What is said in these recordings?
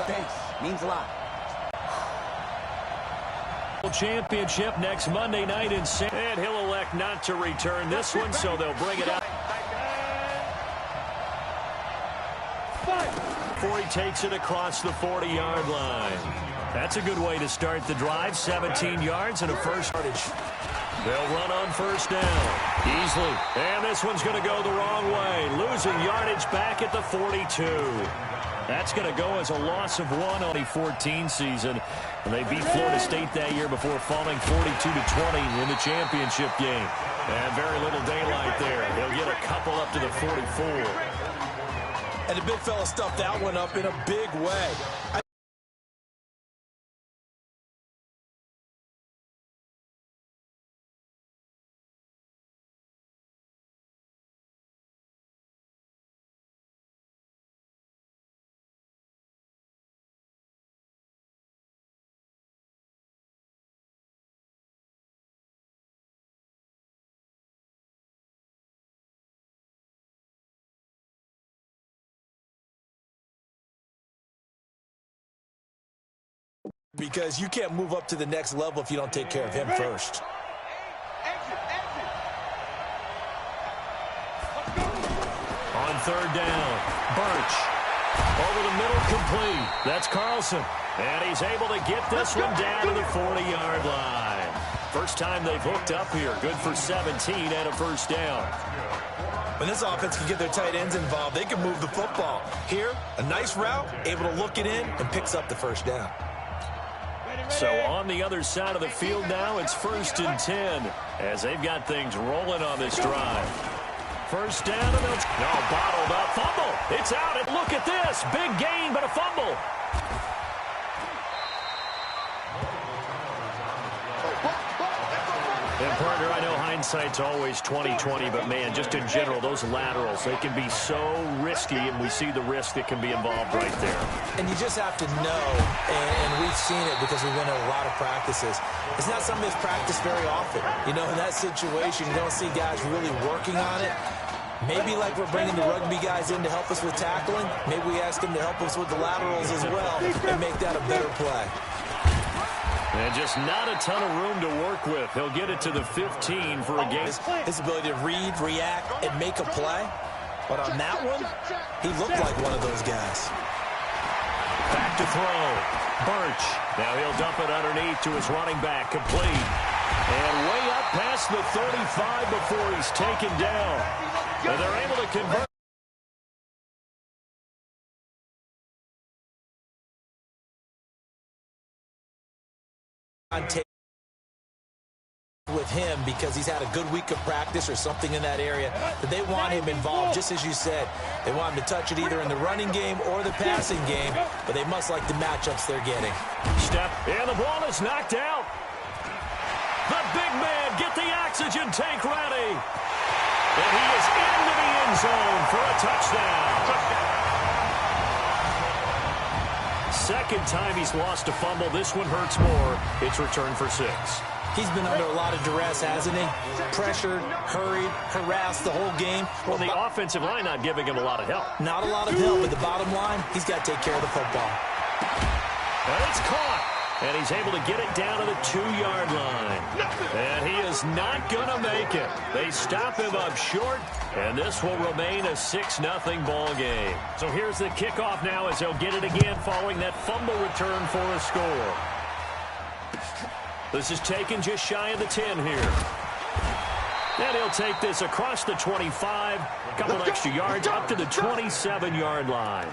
Thanks. Means a lot. Championship next Monday night in San. And he'll elect not to return this one, so they'll bring it out. Before he takes it across the 40-yard line. That's a good way to start the drive. 17 yards and a first yardage. They'll run on first down. Easily. And this one's going to go the wrong way. Losing yardage back at the 42. That's going to go as a loss of 1 on the 14 season. And they beat Florida State that year before falling 42-20 in the championship game. And very little daylight there. They'll get a couple up to the 44. And the big fella stuffed that one up in a big way. Because you can't move up to the next level if you don't take care of him first. On third down, Birch. Over the middle, complete. That's Carlson. And he's able to get this one down to the 40-yard line. First time they've hooked up here. Good for 17 and a first down. When this offense can get their tight ends involved, they can move the football. Here, a nice route, able to look it in, and picks up the first down. So on the other side of the field now, it's 1st and 10 as they've got things rolling on this drive. First down, and no, bottled up, fumble. It's out, and look at this. Big gain, but a fumble. And partner, I know hindsight's always 20/20, but man, just in general, those laterals, they can be so risky, and we see the risk that can be involved right there. And you just have to know, and we've seen it because we've been at a lot of practices. It's not something that's practiced very often. You know, in that situation, you don't see guys really working on it. Maybe like we're bringing the rugby guys in to help us with tackling, maybe we ask them to help us with the laterals as well and make that a better play. And just not a ton of room to work with. He'll get it to the 15 for a gain. His ability to read, react, and make a play. But on that one, he looked like one of those guys. Back to throw. Birch. Now he'll dump it underneath to his running back. Complete. And way up past the 35 before he's taken down. And they're able to convert. With him because he's had a good week of practice or something in that area, that they want him involved, just as you said. They want him to touch it either in the running game or the passing game, but they must like the matchups they're getting. Step, and the ball is knocked out. The big man, get the oxygen tank ready. And he is into the end zone for a touchdown. Second time he's lost a fumble. This one hurts more. It's returned for 6. He's been under a lot of duress, hasn't he? Pressured, hurried, harassed the whole game. Well, the offensive line not giving him a lot of help. Not a lot of help, but the bottom line, he's got to take care of the football. And it's caught. And he's able to get it down to the 2-yard line. And he is not going to make it. They stop him up short, and this will remain a 6-0 ball game. So here's the kickoff now as they'll get it again following that fumble return for a score. This is taken just shy of the 10 here. And he'll take this across the 25, a couple extra yards up to the 27-yard line.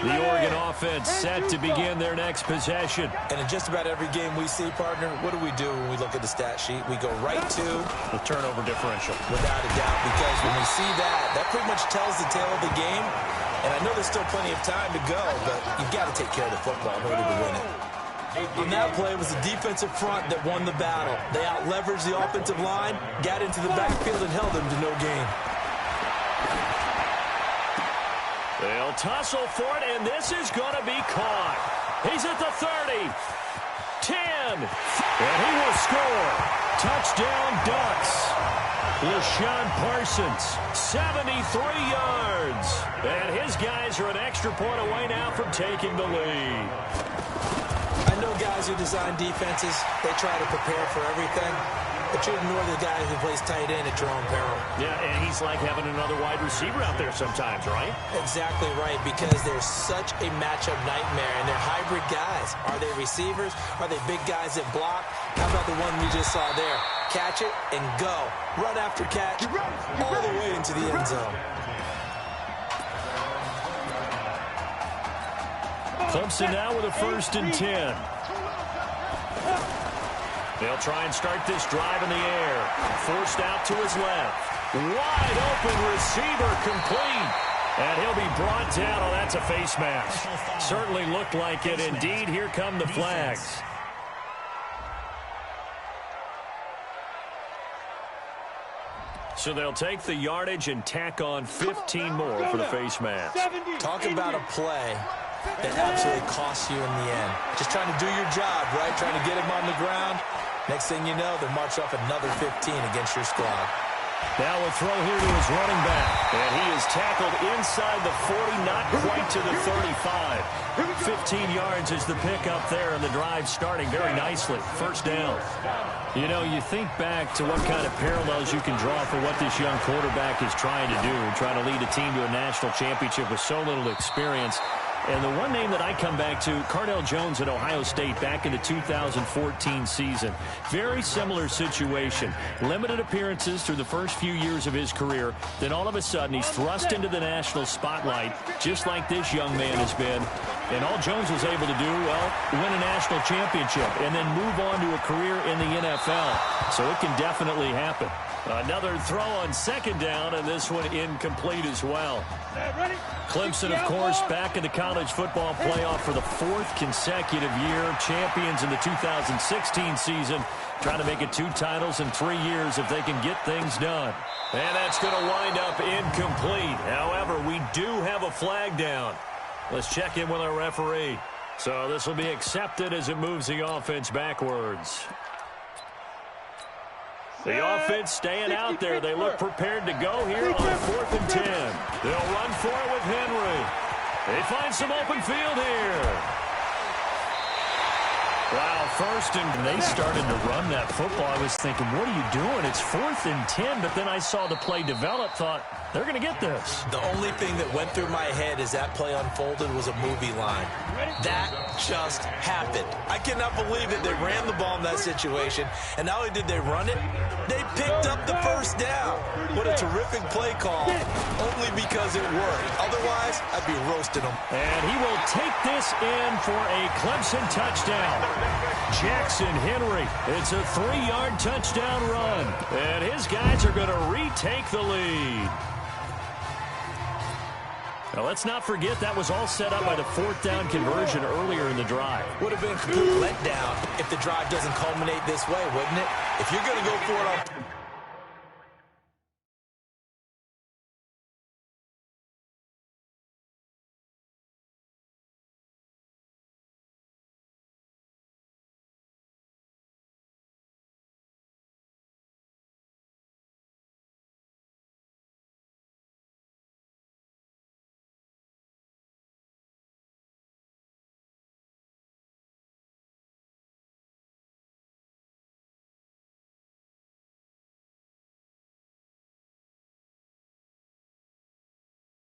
The Oregon offense set to begin their next possession. And in just about every game we see, partner, what do we do when we look at the stat sheet? We go right to the turnover differential. Without a doubt, because when we see that, that pretty much tells the tale of the game. And I know there's still plenty of time to go, but you've got to take care of the football in order to win it. On that play, it was the defensive front that won the battle. They out-leveraged the offensive line, got into the backfield, and held them to no gain. They'll tussle for it, and this is going to be caught. He's at the 30, 10, and he will score. Touchdown, Ducks. LaShawn Parsons, 73 yards. And his guys are an extra point away now from taking the lead. I know guys who design defenses, they try to prepare for everything. But you ignore the guy who plays tight end at your own peril. Yeah, and he's like having another wide receiver out there sometimes, right? Exactly right, because they're such a matchup nightmare, and they're hybrid guys. Are they receivers? Are they big guys that block? How about the one we just saw there? Catch it and go. Run after catch all the way into the end zone. Clemson now with a 1st and 10. They'll try and start this drive in the air. Forced out to his left. Wide open receiver complete. And he'll be brought down. Oh, that's a face mask. Certainly looked like it. Indeed, here come the flags. So they'll take the yardage and tack on 15 more for the face mask. Talk about a play that absolutely costs you in the end. Just trying to do your job, right? Trying to get him on the ground. Next thing you know, they'll march off another 15 against your squad. Now a throw here to his running back. And he is tackled inside the 40, not quite to the 35. 15 yards is the pickup there, and the drive starting very nicely. 1st down. You know, you think back to what kind of parallels you can draw for what this young quarterback is trying to do, trying to lead a team to a national championship with so little experience. And the one name that I come back to, Cardale Jones at Ohio State back in the 2014 season. Very similar situation. Limited appearances through the first few years of his career. Then all of a sudden he's thrust into the national spotlight, just like this young man has been. And all Jones was able to do, well, win a national championship and then move on to a career in the NFL. So it can definitely happen. Another throw on 2nd down, and this one incomplete as well. Clemson, of course, back in the college football playoff for the 4th consecutive year. Champions in the 2016 season. Trying to make it 2 titles in 3 years if they can get things done. And that's going to wind up incomplete. However, we do have a flag down. Let's check in with our referee. So this will be accepted as it moves the offense backwards. The offense staying out there. They look prepared to go here on 4th and 10. They'll run for it with Henry. They find some open field here. Wow, 1st and they started to run that football. I was thinking, what are you doing? It's 4th and 10, but then I saw the play develop, thought, they're going to get this. The only thing that went through my head as that play unfolded was a movie line. That just happened. I cannot believe that they ran the ball in that situation, and not only did they run it, they picked up the 1st down. What a terrific play call, only because it worked. Otherwise, I'd be roasting them. And he will take this in for a Clemson touchdown. Jackson Henry, it's a 3-yard touchdown run. And his guys are going to retake the lead. Now, let's not forget that was all set up by the 4th down conversion earlier in the drive. Would have been a complete letdown if the drive doesn't culminate this way, wouldn't it? If you're going to go for it on